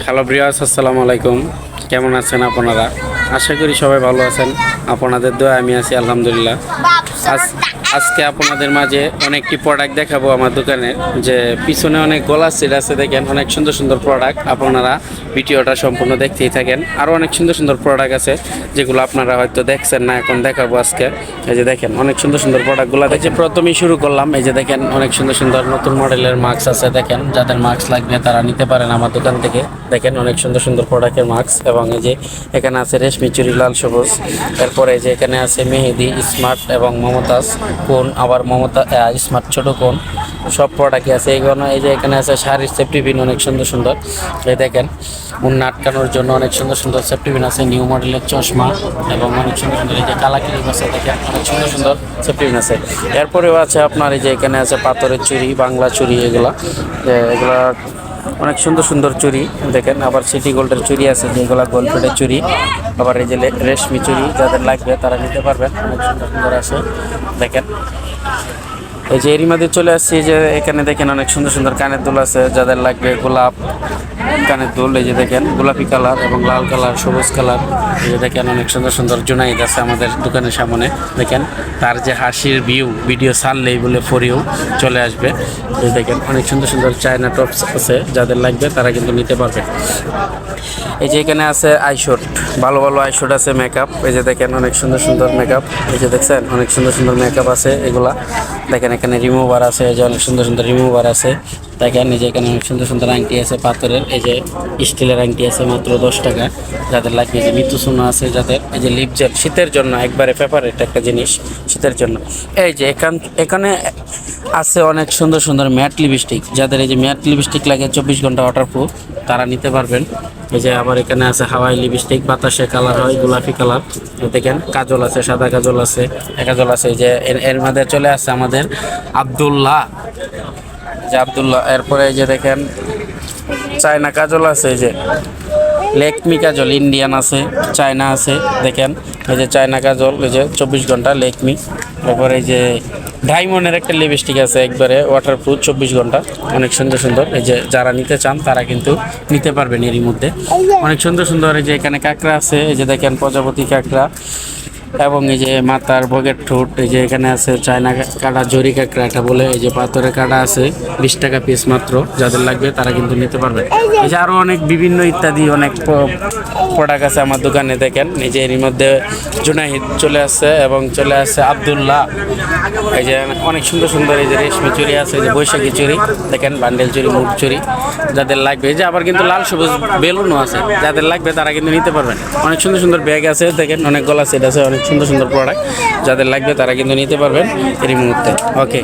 Hello viewers, আসসালামু আলাইকুম। কেমন আছেন আপনারা? আশা করি সবাই ভালো আছেন। আপনাদের দোয়া আমি আছি আলহামদুলিল্লাহ। আজকে আপনাদের মাঝে অনেকটি প্রোডাক্ট দেখাবো আমার দোকানে। যে পিছনে অনেক গলা সেট আছে, দেখেন অনেক সুন্দর সুন্দর প্রোডাক্ট। আপনারা ভিডিওটা সম্পূর্ণ দেখতেই থাকেন। আরও অনেক সুন্দর সুন্দর প্রোডাক্ট আছে যেগুলো আপনারা হয়তো দেখছেন না, এখন দেখাবো আজকে। এই যে দেখেন অনেক সুন্দর সুন্দর প্রোডাক্টগুলো দেখে প্রথমেই শুরু করলাম। এই যে দেখেন অনেক সুন্দর সুন্দর নতুন মডেলের মাস্ক আছে। দেখেন যাদের মাস্ক লাগবে তারা নিতে পারেন আমার দোকান থেকে। দেখেন অনেক সুন্দর সুন্দর প্রোডাক্টের মাস্ক। এবং এই যে এখানে আছে রেশমি চুরি লাল সবুজ। এরপরে যে এখানে আছে মেহেদি, স্মার্ট এবং মমতাজ কোন, আবার স্মার্ট ছোট কোন, সব প্রোডাক্টই আছে এইগুলো। এই যে এখানে আছে শাড়ির সেফটি পিন অনেক সুন্দর সুন্দর। এই দেখেন মুন্না আটকানোর জন্য অনেক সুন্দর সুন্দর সেফটি পিন আছে। নিউ মডেলের চশমা এবং অনেক সুন্দর সুন্দর এই যে কালা ক্লিপ আছে। দেখেন অনেক সুন্দর সুন্দর সেফটি পিন আছে। এরপরেও আছে আপনার এই যে এখানে আছে পাথরের চুড়ি, বাংলা চুড়ি, এগুলা অনেক সুন্দর সুন্দর চুড়ি। দেখেন আবার সিটি গোল্ডের চুড়ি আছে, যেগুলো গোল্ড প্লেটের চুড়ি। আবার এই যে রেশমি চুড়ি, যাদের লাগবে তারা নিতে পারবেন, অনেক সুন্দর সুন্দর আছে। দেখেন এই যে এরই মধ্যে চলে আসছি যে এখানে দেখেন অনেক সুন্দর সুন্দর কানের দুল আছে, যাদের লাগবে গোলাপ কানের দুল। এই যে দেখেন গোলাপি কালার এবং লাল কালার, সবুজ কালার। এই যে দেখেন অনেক সুন্দর সুন্দর জুনাইদ আছে আমাদের দোকানের সামনে। দেখেন তার যে হাসির ভিডিও ছাড়লেই বলে ফরিও চলে আসবে। এই দেখেন অনেক সুন্দর সুন্দর চায়না টপস আছে, যাদের লাগবে তারা কিন্তু নিতে পারবে। এই যে এখানে আছে আইশোট, ভালো ভালো আইশোট আছে, মেকআপ। এই যে দেখেন অনেক সুন্দর সুন্দর মেকআপ। এই যে দেখছেন অনেক সুন্দর সুন্দর মেকআপ আছে এগুলা। দেখেন এখানে রিমুভার আছে, এই যে অনেক সুন্দর সুন্দর রিমুভার আছে। দেখেন এই যে এখানে অনেক সুন্দর সুন্দর আংটি আছে পাথরের। এই যে স্টিলের আংটি আছে মাত্র 10 টাকা, যাদের লাগবে। এই যে মৃত্যু সোনা আছে যাদের। এই যে লিপ জেল শীতের জন্য একবারে ফেভারিট একটা জিনিস শীতের জন্য। এই যে এখানে আছে অনেক সুন্দর সুন্দর ম্যাট লিপস্টিক, যাদের এই যে ম্যাট লিপস্টিক লাগে 24 ঘন্টা ওয়াটারপ্রুফ, তারা নিতে পারবেন। এই যে আবার এখানে আছে হাওয়াই লিপস্টিক, বাতাসে কালার হয়, গোলাপি কালার। দেখেন কাজল আছে, সাদা কাজল আছে, কাজল আছে। এই যে এর মধ্যে চলে আসছে আমাদের আব্দুল্লাহ। এরপরে এই যে দেখেন চায়না কাজল আছে, এই যে লেকমি কাজল, ইন্ডিয়ান আছে, চায়না আছে। দেখেন এই যে চায়না কাজল, এই যে 24 ঘন্টা লেকমি। তারপরে এই যে ডায়মন্ডের একটা লিপস্টিক আছে, একবারে ওয়াটারপ্রুফ 24 ঘন্টা, অনেক সুন্দর সুন্দর। এই যে যারা নিতে চান তারা কিন্তু নিতে পারবেন এরই মধ্যে। অনেক সুন্দর সুন্দর এই যে এখানে কাঁকড়া আছে, এই যে দেখেন প্রজাপতি কাঁকড়া। এবং এই যে মাথার বগের ঠোঁট। এই যে এখানে আছে চায়না কাটা, জরি কাঁকড়া এটা বলে। এই যে পাথরের কাটা আছে 20 টাকা পিস মাত্র, যাদের লাগবে তারা কিন্তু নিতে পারবে। এই যে আরও অনেক বিভিন্ন ইত্যাদি অনেক প্রোডাক্ট আছে আমার দোকানে। দেখেন এই যে এর মধ্যে জুনাইদ চলে আসছে এবং চলে আসছে আব্দুল্লাহ। এই যে অনেক সুন্দর সুন্দর এই যে রেশমি চুরি আছে, যে বৈশাখী চুরি। দেখেন বান্ডেল চুরি, মুখ চুরি, যাদের লাগবে। এই যে আবার কিন্তু লাল সবুজ বেলুনও আছে, যাদের লাগবে তারা কিন্তু নিতে পারবেন। অনেক সুন্দর সুন্দর ব্যাগ আছে, দেখেন অনেক গলা সেট আছে, অনেক সুন্দর সুন্দর প্রোডাক্ট, যাদের লাগবে তারা কিন্তু নিতে পারবেন এই মুহূর্তে। ওকে।